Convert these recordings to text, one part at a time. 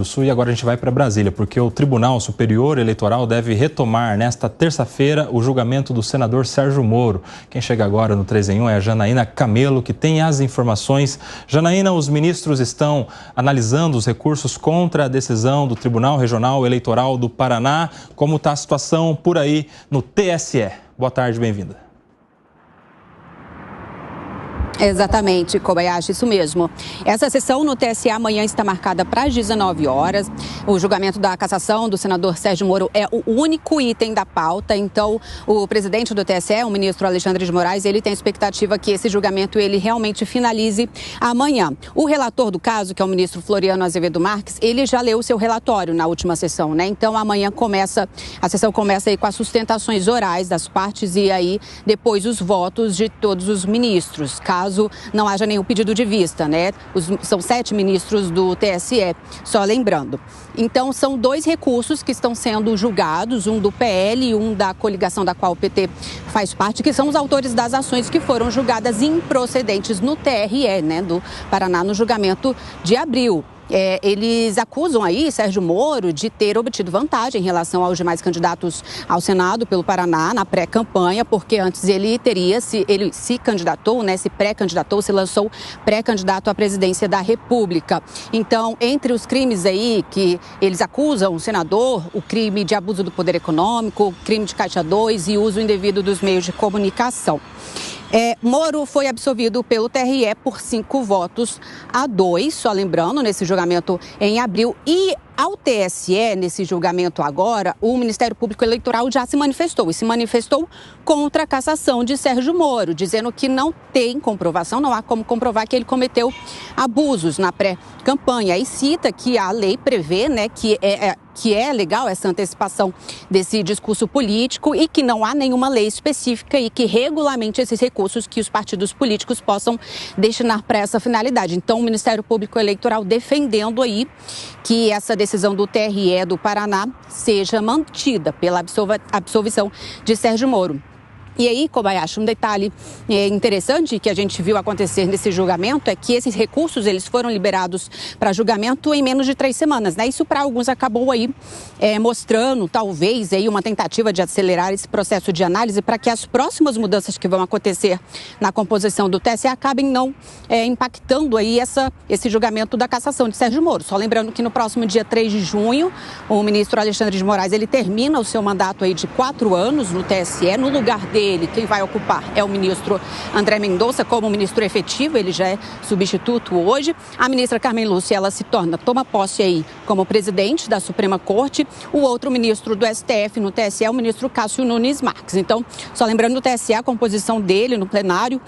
do Sul. E agora a gente vai para Brasília, porque o Tribunal Superior Eleitoral deve retomar nesta terça-feira o julgamento do senador Sérgio Moro. Quem chega agora no 3 em 1 é a Janaína Camelo, que tem as informações. Janaína, os ministros estão analisando os recursos contra a decisão do Tribunal Regional Eleitoral do Paraná. Como está a situação por aí no TSE? Boa tarde, bem-vinda. Exatamente, Kobayashi, isso mesmo. Essa sessão no TSE amanhã está marcada para as 19 horas. O julgamento da cassação do senador Sérgio Moro é o único item da pauta. Então, o presidente do TSE, o ministro Alexandre de Moraes, ele tem expectativa que esse julgamento ele realmente finalize amanhã. O relator do caso, que é o ministro Floriano Azevedo Marques, ele já leu o seu relatório na última sessão, né? Então, amanhã a sessão começa aí com as sustentações orais das partes e aí depois os votos de todos os ministros, caso não haja nenhum pedido de vista, né? São 7 ministros do TSE, só lembrando. Então, são 2 recursos que estão sendo julgados, um do PL e um da coligação da qual o PT faz parte, que são os autores das ações que foram julgadas improcedentes no TRE, né, do Paraná, no julgamento de abril. Eles acusam aí Sérgio Moro de ter obtido vantagem em relação aos demais candidatos ao Senado pelo Paraná na pré-campanha, porque antes ele se candidatou, né, se pré-candidatou, se lançou pré-candidato à presidência da República. Então, entre os crimes aí que eles acusam o senador, o crime de abuso do poder econômico, o crime de Caixa 2 e uso indevido dos meios de comunicação. Moro foi absolvido pelo TRE por 5-2, só lembrando, nesse julgamento em abril. E ao TSE, nesse julgamento agora, o Ministério Público Eleitoral já se manifestou. E se manifestou contra a cassação de Sérgio Moro, dizendo que não tem comprovação, não há como comprovar que ele cometeu abusos na pré-campanha. E cita que a lei prevê, né, que é legal essa antecipação desse discurso político e que não há nenhuma lei específica e que regulamente esses recursos que os partidos políticos possam destinar para essa finalidade. Então, o Ministério Público Eleitoral defendendo aí que essa decisão do TRE do Paraná seja mantida pela absolvição de Sérgio Moro. E aí, Kobayashi, um detalhe interessante que a gente viu acontecer nesse julgamento é que esses recursos eles foram liberados para julgamento em menos de 3 semanas, né? Isso para alguns acabou aí mostrando talvez aí uma tentativa de acelerar esse processo de análise para que as próximas mudanças que vão acontecer na composição do TSE acabem não impactando aí esse julgamento da cassação de Sérgio Moro. Só lembrando que no próximo dia 3 de junho, o ministro Alexandre de Moraes ele termina o seu mandato aí de 4 anos no TSE. No lugar dele, quem vai ocupar é o ministro André Mendonça como ministro efetivo, ele já é substituto hoje. A ministra Carmen Lúcia, ela toma posse aí como presidente da Suprema Corte. O outro ministro do STF no TSE é o ministro Cássio Nunes Marques. Então, só lembrando do TSE, a composição dele no plenário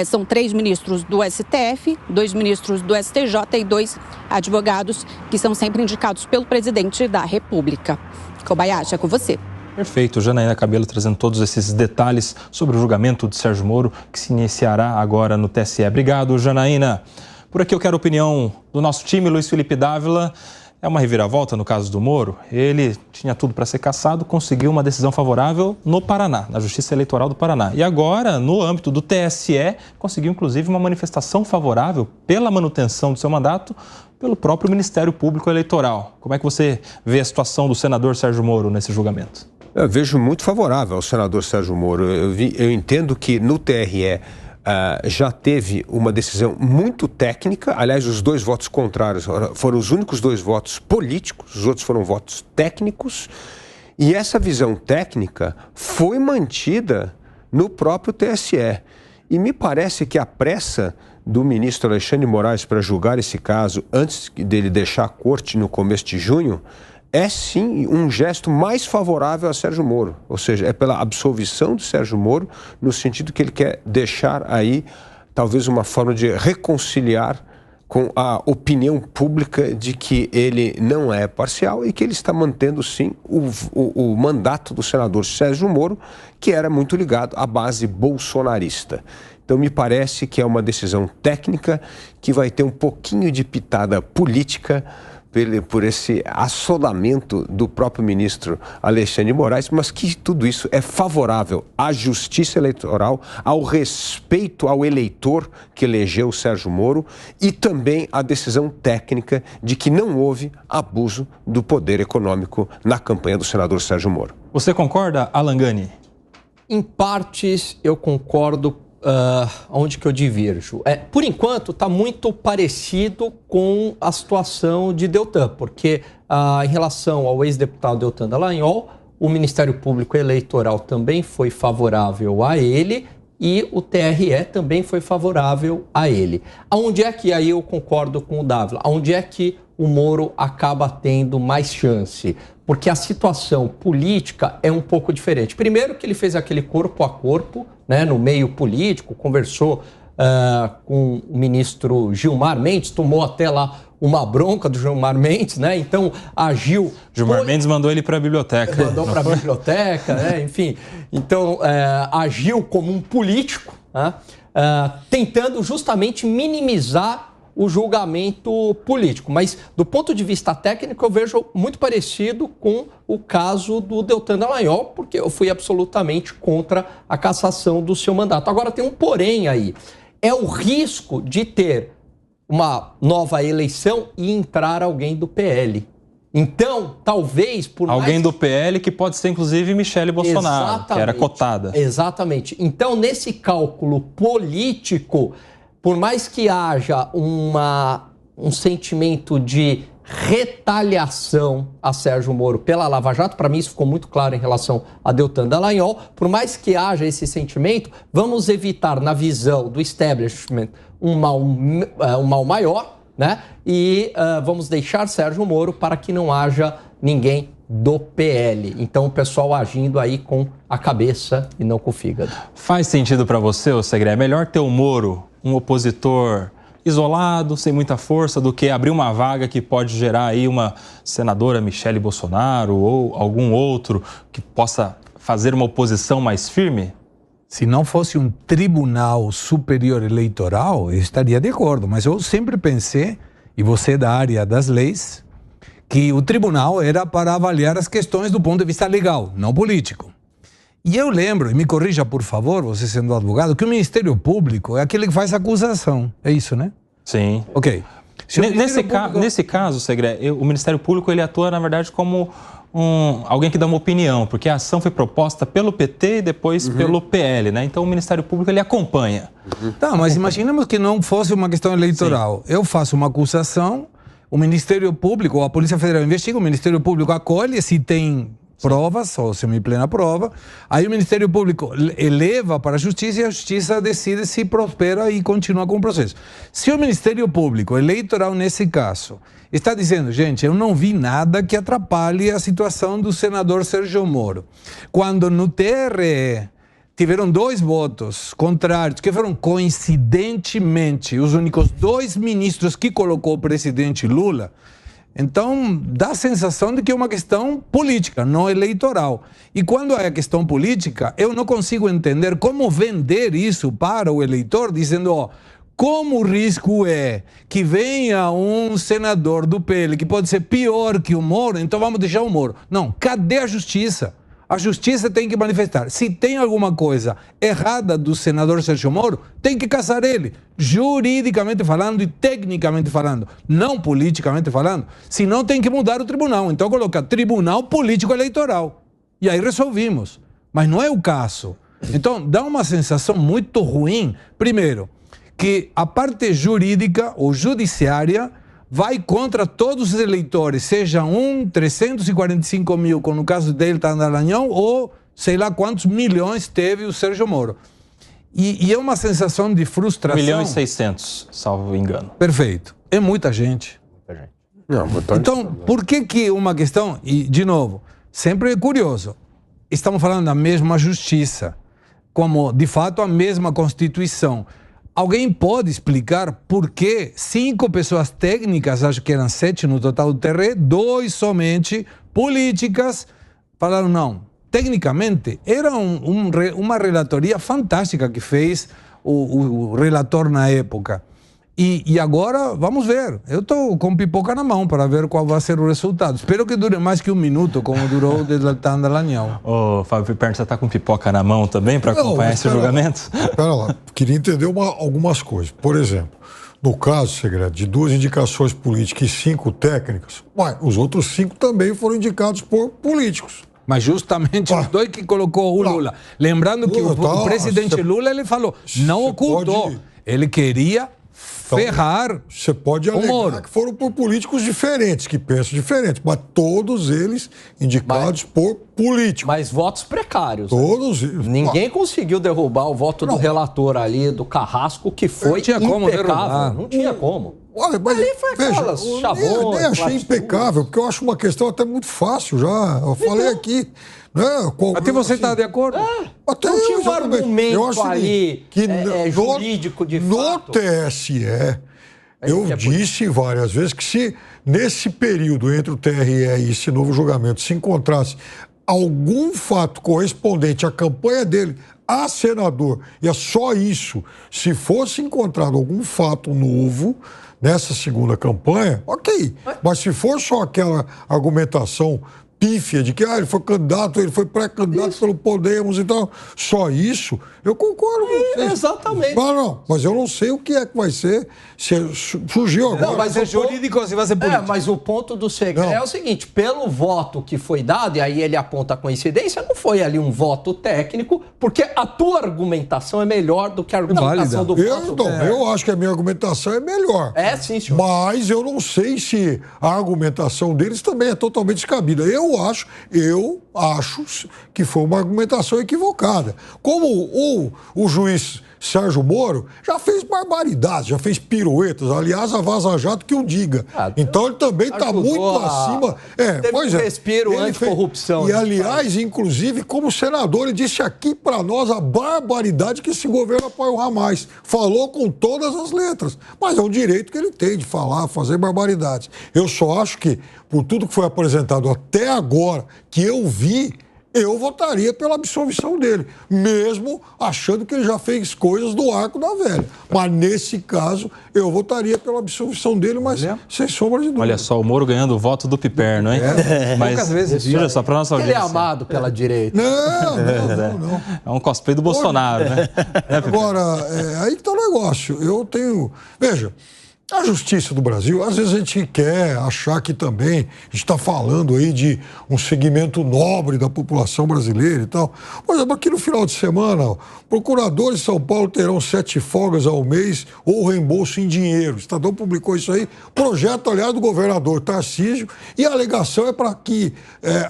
são 3 ministros do STF, 2 ministros do STJ e 2 advogados que são sempre indicados pelo presidente da República. Kobayashi, é com você. Perfeito, Janaína Camelo trazendo todos esses detalhes sobre o julgamento de Sérgio Moro, que se iniciará agora no TSE. Obrigado, Janaína. Por aqui eu quero a opinião do nosso time, Luiz Felipe Dávila. É uma reviravolta no caso do Moro. Ele tinha tudo para ser cassado, conseguiu uma decisão favorável no Paraná, na Justiça Eleitoral do Paraná. E agora, no âmbito do TSE, conseguiu inclusive uma manifestação favorável pela manutenção do seu mandato pelo próprio Ministério Público Eleitoral. Como é que você vê a situação do senador Sérgio Moro nesse julgamento? Eu vejo muito favorável ao senador Sérgio Moro. Eu entendo que no TRE já teve uma decisão muito técnica. Aliás, os 2 votos contrários foram os únicos 2 votos políticos, os outros foram votos técnicos. E essa visão técnica foi mantida no próprio TSE. E me parece que a pressa do ministro Alexandre de Moraes para julgar esse caso antes dele deixar a corte no começo de junho é sim um gesto mais favorável a Sérgio Moro, ou seja, é pela absolvição de Sérgio Moro, no sentido que ele quer deixar aí talvez uma forma de reconciliar com a opinião pública de que ele não é parcial e que ele está mantendo sim o mandato do senador Sérgio Moro, que era muito ligado à base bolsonarista. Então me parece que é uma decisão técnica que vai ter um pouquinho de pitada política, por esse assolamento do próprio ministro Alexandre de Moraes, mas que tudo isso é favorável à justiça eleitoral, ao respeito ao eleitor que elegeu o Sérgio Moro e também à decisão técnica de que não houve abuso do poder econômico na campanha do senador Sérgio Moro. Você concorda, Alan Gani? Em partes eu concordo. Onde que eu divirjo? Por enquanto, está muito parecido com a situação de Deltan, porque em relação ao ex-deputado Deltan Dallagnol, o Ministério Público Eleitoral também foi favorável a ele e o TRE também foi favorável a ele. Aonde é que aí eu concordo com o Dávila? Aonde é que o Moro acaba tendo mais chance? Porque a situação política é um pouco diferente. Primeiro que ele fez aquele corpo a corpo, né, no meio político, conversou com o ministro Gilmar Mendes, tomou até lá uma bronca do Gilmar Mendes, né? Então agiu... Gilmar Mendes mandou ele para a biblioteca. Mandou para a biblioteca, né? Enfim. Então agiu como um político, né? Tentando justamente minimizar o julgamento político. Mas, do ponto de vista técnico, eu vejo muito parecido com o caso do Deltan Dallagnol, porque eu fui absolutamente contra a cassação do seu mandato. Agora, tem um porém aí. É o risco de ter uma nova eleição e entrar alguém do PL. Então, talvez... por alguém do PL que pode ser, inclusive, Michele Bolsonaro, exatamente, que era cotada. Exatamente. Então, nesse cálculo político... Por mais que haja um sentimento de retaliação a Sérgio Moro pela Lava Jato, para mim isso ficou muito claro em relação a Deltan Dallagnol, por mais que haja esse sentimento, vamos evitar, na visão do establishment, um mal maior, né? E vamos deixar Sérgio Moro para que não haja ninguém do PL. Então o pessoal agindo aí com a cabeça e não com o fígado. Faz sentido para você, ô Segré? É melhor ter o Moro, um opositor isolado, sem muita força, do que abrir uma vaga que pode gerar aí uma senadora Michele Bolsonaro ou algum outro que possa fazer uma oposição mais firme? Se não fosse um tribunal superior eleitoral, eu estaria de acordo. Mas eu sempre pensei, e você da área das leis, que o tribunal era para avaliar as questões do ponto de vista legal, não político. E eu lembro, e me corrija por favor, você sendo advogado, que o Ministério Público é aquele que faz acusação. É isso, né? Sim. Ok. Nesse caso, Segré, o Ministério Público ele atua, na verdade, como alguém que dá uma opinião, porque a ação foi proposta pelo PT e depois pelo PL, né? Então o Ministério Público ele acompanha. Tá, mas imaginemos que não fosse uma questão eleitoral. Sim. Eu faço uma acusação, o Ministério Público, ou a Polícia Federal investiga, o Ministério Público acolhe se tem provas, ou semi-plena prova, aí o Ministério Público eleva para a Justiça e a Justiça decide se prospera e continua com o processo. Se o Ministério Público eleitoral, nesse caso, está dizendo, gente, eu não vi nada que atrapalhe a situação do senador Sérgio Moro, quando no TRE tiveram 2 votos contrários, que foram coincidentemente os únicos 2 ministros que colocou o presidente Lula, então dá a sensação de que é uma questão política, não eleitoral. E quando é a questão política, eu não consigo entender como vender isso para o eleitor, dizendo, ó, como o risco é que venha um senador do PL que pode ser pior que o Moro, então vamos deixar o Moro. Não, cadê a justiça? A justiça tem que manifestar. Se tem alguma coisa errada do senador Sérgio Moro, tem que caçar ele, juridicamente falando e tecnicamente falando, não politicamente falando. Senão tem que mudar o tribunal. Então coloca Tribunal Político Eleitoral. E aí resolvimos. Mas não é o caso. Então dá uma sensação muito ruim, primeiro, que a parte jurídica ou judiciária vai contra todos os eleitores, seja 345 mil, como no caso dele, Deltan Dallagnol, ou sei lá quantos milhões teve o Sérgio Moro. E é uma sensação de frustração. 1.600.000, salvo engano. Perfeito. É muita gente. Muita gente. Não, então, por que uma questão... E, de novo, sempre é curioso. Estamos falando da mesma justiça, como, de fato, a mesma Constituição. Alguém pode explicar por que 5 pessoas técnicas, acho que eram 7 no total do TRE, 2 somente políticas, falaram não. Tecnicamente, era uma relatoria fantástica que fez o relator na época. E agora, vamos ver. Eu estou com pipoca na mão para ver qual vai ser o resultado. Espero que dure mais que um minuto, como durou o delatando Dallagnol. Ô, Fábio Piperno, você está com pipoca na mão também para acompanhar esse julgamento? Espera lá, queria entender algumas coisas. Por exemplo, no caso, Segredo, de 2 indicações políticas e 5 técnicas, os outros 5 também foram indicados por políticos. Mas justamente os 2 que colocou o Lula. Lembrando que o presidente Lula, ele falou, não ocultou. Ele queria ferrar. Você pode alegar que foram por políticos diferentes, que pensam diferente, mas todos eles indicados por políticos. Mas votos precários. Todos. Ninguém conseguiu derrubar o voto do relator ali, do Carrasco, que foi impecável. Não tinha como. Olha, mas, ali foi aquelas chavões. Nem achei impecável, porque eu acho uma questão até muito fácil já. Eu falei aqui. Né? Até você está de acordo? Até não tinha um argumento ali jurídico de fato. No TSE, eu disse várias vezes que se nesse período entre o TRE e esse novo julgamento se encontrasse algum fato correspondente à campanha dele a senador, e é só isso, se fosse encontrado algum fato novo nessa segunda campanha, ok. Mas se for só aquela argumentação pífia de que ele foi candidato, ele foi pré-candidato pelo Podemos e tal, só isso, eu concordo com vocês. Exatamente. Mas eu não sei o que é que vai ser, se surgiu agora. Não, vai ser jurídico ou se vai ser político. Mas o ponto do Segredo é o seguinte, pelo voto que foi dado, e aí ele aponta a coincidência, não foi ali um voto técnico, porque a tua argumentação é melhor do que a argumentação do voto. Eu acho que a minha argumentação é melhor. Sim, senhor. Mas eu não sei se a argumentação deles também é totalmente descabida. Eu acho que foi uma argumentação equivocada. Como o juiz Sérgio Moro já fez barbaridades, já fez piruetas, aliás, a Vaza Jato que o diga. Então ele também está muito acima. Teve um respiro anticorrupção. E aliás, inclusive, como senador, ele disse aqui para nós a barbaridade que esse governo apoiou mais. Falou com todas as letras. Mas é um direito que ele tem de falar, fazer barbaridades. Eu só acho que, por tudo que foi apresentado até agora, que eu vi, eu votaria pela absolvição dele, mesmo achando que ele já fez coisas do arco da velha. Mas, nesse caso, eu votaria pela absolvição dele, mas sem sombra de dúvida. Olha só, o Moro ganhando o voto do Piperno, hein? Mas, poucas vezes, olha só, para nossa audiência. Ele é amado pela direita. Não. É um cosplay do Bolsonaro, né? Agora, aí que está o negócio. Veja, a justiça do Brasil, às vezes a gente quer achar que também a gente está falando aí de um segmento nobre da população brasileira e tal. Por exemplo, aqui no final de semana, procuradores de São Paulo terão 7 folgas ao mês ou reembolso em dinheiro. O Estadão publicou isso aí. Projeto, aliás, do governador Tarcísio, e a alegação é para que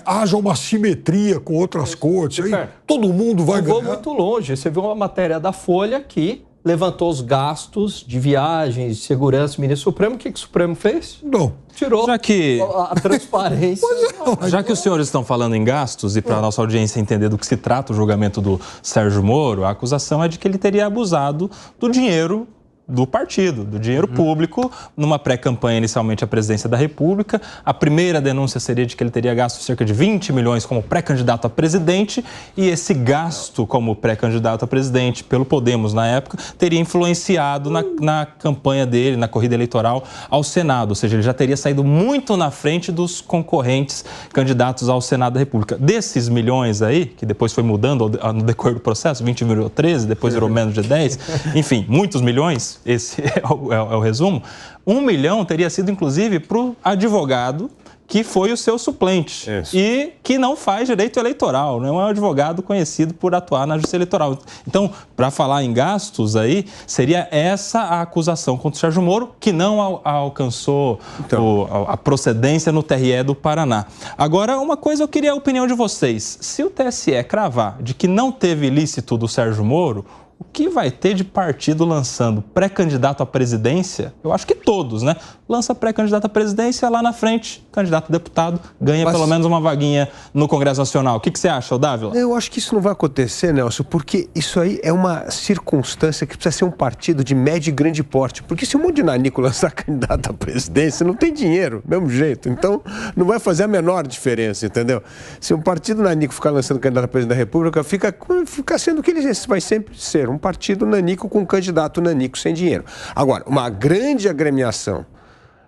haja uma simetria com outras cortes. Aí todo mundo vai ganhar. Vou muito longe. Você viu uma matéria da Folha que levantou os gastos de viagens, de segurança do ministro Supremo. O que o Supremo fez? Não. Tirou a transparência. Já que os senhores estão falando em gastos, e para a nossa audiência entender do que se trata o julgamento do Sérgio Moro, a acusação é de que ele teria abusado do dinheiro do partido, do dinheiro público, numa pré-campanha inicialmente à presidência da República. A primeira denúncia seria de que ele teria gasto cerca de 20 milhões como pré-candidato a presidente, e esse gasto como pré-candidato a presidente pelo Podemos na época teria influenciado na campanha dele, na corrida eleitoral ao Senado, ou seja, ele já teria saído muito na frente dos concorrentes candidatos ao Senado da República. Desses milhões aí, que depois foi mudando no decorrer do processo, 20 virou 13, depois virou menos de 10, enfim, muitos milhões. Esse é o resumo. 1 milhão teria sido, inclusive, para o advogado que foi o seu suplente. Isso. E que não faz direito eleitoral, não é um advogado conhecido por atuar na justiça eleitoral. Então, para falar em gastos aí, seria essa a acusação contra o Sérgio Moro, que não alcançou a procedência no TRE do Paraná. Agora, uma coisa eu queria a opinião de vocês. Se o TSE cravar de que não teve ilícito do Sérgio Moro, o que vai ter de partido lançando pré-candidato à presidência? Eu acho que todos, né? lança pré-candidato à presidência, lá na frente, candidato a deputado, ganha pelo menos uma vaguinha no Congresso Nacional. O que você acha, Dávila? Eu acho que isso não vai acontecer, Nelson, porque isso aí é uma circunstância que precisa ser um partido de médio e grande porte. Porque se um monte de nanico lançar candidato à presidência, não tem dinheiro, mesmo jeito. Então, não vai fazer a menor diferença, entendeu? Se um partido nanico ficar lançando candidato a presidente da República, fica sendo o que ele vai sempre ser, um partido nanico com um candidato nanico sem dinheiro. Agora, uma grande agremiação,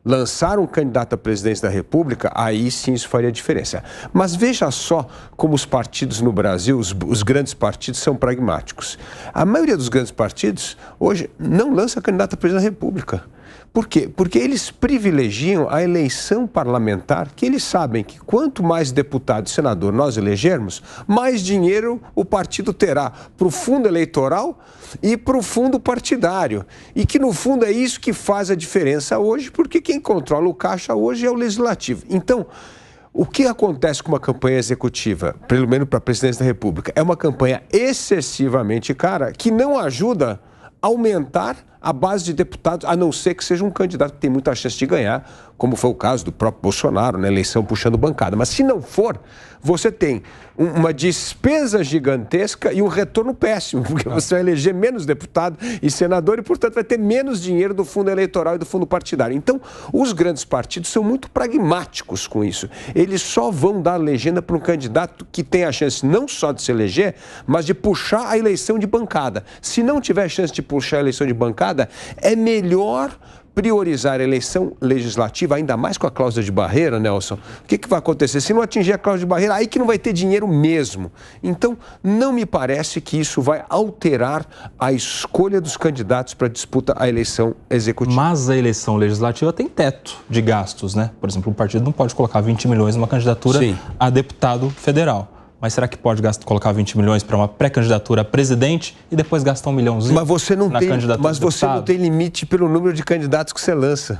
lançar um candidato à presidência da República, aí sim isso faria diferença. Mas veja só como os partidos no Brasil, os grandes partidos, são pragmáticos. A maioria dos grandes partidos, hoje, não lança candidato à presidência da República. Por quê? Porque eles privilegiam a eleição parlamentar, que eles sabem que quanto mais deputado e senador nós elegermos, mais dinheiro o partido terá para o fundo eleitoral e para o fundo partidário. E que, no fundo, é isso que faz a diferença hoje, porque quem controla o caixa hoje é o Legislativo. Então, o que acontece com uma campanha executiva, pelo menos para a presidência da República, é uma campanha excessivamente cara, que não ajuda a aumentar a base de deputados, a não ser que seja um candidato que tem muita chance de ganhar, como foi o caso do próprio Bolsonaro, na eleição puxando bancada. Mas se não for, você tem uma despesa gigantesca e um retorno péssimo, porque você vai eleger menos deputado e senador e, portanto, vai ter menos dinheiro do fundo eleitoral e do fundo partidário. Então, os grandes partidos são muito pragmáticos com isso. Eles só vão dar legenda para um candidato que tem a chance não só de se eleger, mas de puxar a eleição de bancada. Se não tiver chance de puxar a eleição de bancada, é melhor priorizar a eleição legislativa, ainda mais com a cláusula de barreira, Nelson. O que vai acontecer? Se não atingir a cláusula de barreira, aí que não vai ter dinheiro mesmo. Então, não me parece que isso vai alterar a escolha dos candidatos para a disputa à eleição executiva. Mas a eleição legislativa tem teto de gastos, né? Por exemplo, um partido não pode colocar 20 milhões numa candidatura a deputado federal. Mas será que pode colocar 20 milhões para uma pré-candidatura a presidente e depois gastar um milhãozinho na candidatura? Mas você não tem limite pelo número de candidatos que você lança.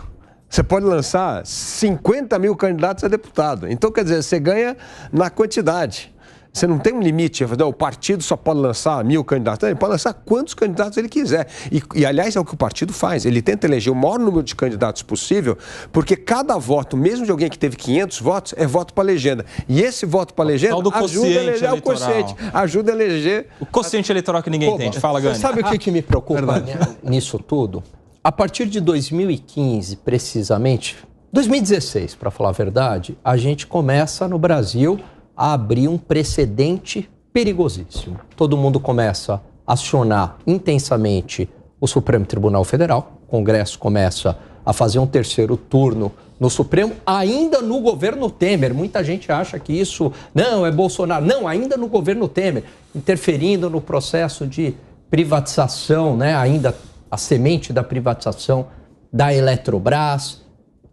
Você pode lançar 50 mil candidatos a deputado. Então, quer dizer, você ganha na quantidade. Você não tem um limite. O partido só pode lançar 1.000 candidatos. Ele pode lançar quantos candidatos ele quiser. E, aliás, é o que o partido faz. Ele tenta eleger o maior número de candidatos possível, porque cada voto, mesmo de alguém que teve 500 votos, é voto para legenda. E esse voto para legenda ajuda a eleger o quociente. Ajuda a eleger... O quociente eleitoral que ninguém entende. Fala, Gani. Você sabe o que me preocupa nisso tudo? A partir de 2015, precisamente, 2016, para falar a verdade, a gente começa no Brasil a abrir um precedente perigosíssimo. Todo mundo começa a acionar intensamente o Supremo Tribunal Federal, o Congresso começa a fazer um terceiro turno no Supremo, ainda no governo Temer. Muita gente acha que isso não é Bolsonaro. Não, ainda no governo Temer, interferindo no processo de privatização, né? Ainda a semente da privatização da Eletrobras,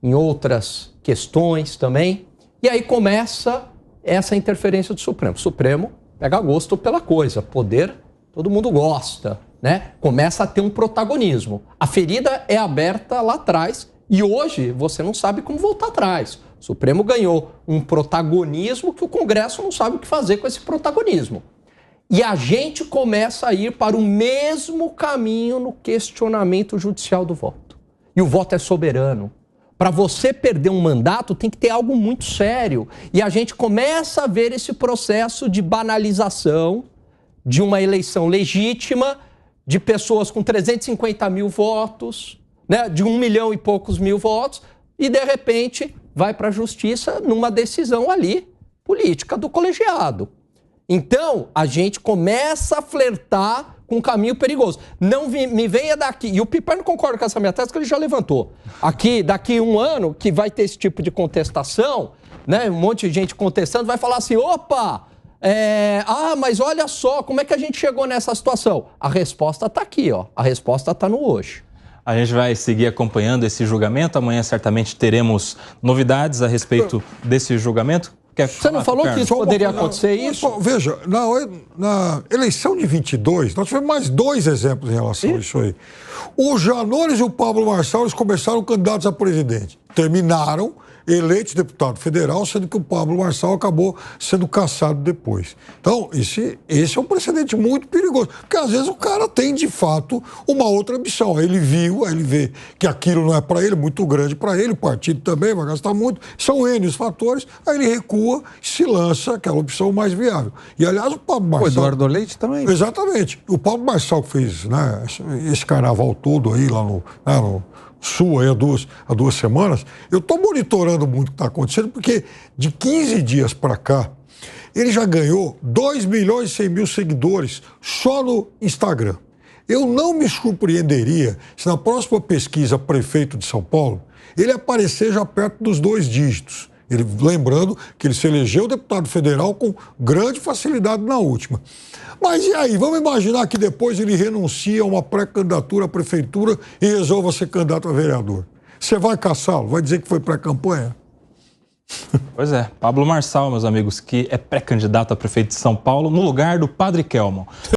em outras questões também. E aí começa essa interferência do Supremo. O Supremo pega gosto pela coisa. Poder, todo mundo gosta, né? Começa a ter um protagonismo. A ferida é aberta lá atrás e hoje você não sabe como voltar atrás. O Supremo ganhou um protagonismo que o Congresso não sabe o que fazer com esse protagonismo. E a gente começa a ir para o mesmo caminho no questionamento judicial do voto. E o voto é soberano. Para você perder um mandato, tem que ter algo muito sério. E a gente começa a ver esse processo de banalização de uma eleição legítima, de pessoas com 350 mil votos, né, de 1 milhão e poucos mil votos, e de repente vai para a justiça numa decisão ali, política do colegiado. Então, a gente começa a flertar com um caminho perigoso. Não me venha daqui. E o Piper não concorda com essa minha tese, que ele já levantou. Aqui, daqui 1 ano, que vai ter esse tipo de contestação, né? Um monte de gente contestando, vai falar assim, opa, mas olha só, como é que a gente chegou nessa situação? A resposta está aqui, ó. A resposta está no hoje. A gente vai seguir acompanhando esse julgamento. Amanhã, certamente, teremos novidades a respeito desse julgamento. Você não falou que isso poderia acontecer isso? Veja, na eleição de 22, nós tivemos mais 2 exemplos em relação a isso aí. O Janones e o Pablo Marçal, eles começaram candidatos a presidente. Terminaram eleitos deputado federal, sendo que o Pablo Marçal acabou sendo cassado depois. Então, esse é um precedente muito perigoso, porque às vezes o cara tem, de fato, uma outra ambição. Aí ele vê que aquilo não é para ele, muito grande para ele, o partido também vai gastar muito, são N os fatores, aí ele recua e se lança aquela opção mais viável. E, aliás, o Pablo Marçal... O Eduardo Leite também. Exatamente. O Pablo Marçal que fez, né, esse carnaval todo aí lá no Sul aí há duas semanas, eu estou monitorando muito o que está acontecendo, porque de 15 dias para cá, ele já ganhou 2.100.000 seguidores só no Instagram. Eu não me surpreenderia se na próxima pesquisa prefeito de São Paulo, ele aparecer já perto dos 2 dígitos. Lembrando que ele se elegeu deputado federal com grande facilidade na última. Mas e aí? Vamos imaginar que depois ele renuncia a uma pré-candidatura à prefeitura e resolva ser candidato a vereador. Você vai caçá-lo? Vai dizer que foi pré-campanha? Pois é, Pablo Marçal, meus amigos, que é pré-candidato a prefeito de São Paulo no lugar do Padre Kelmon.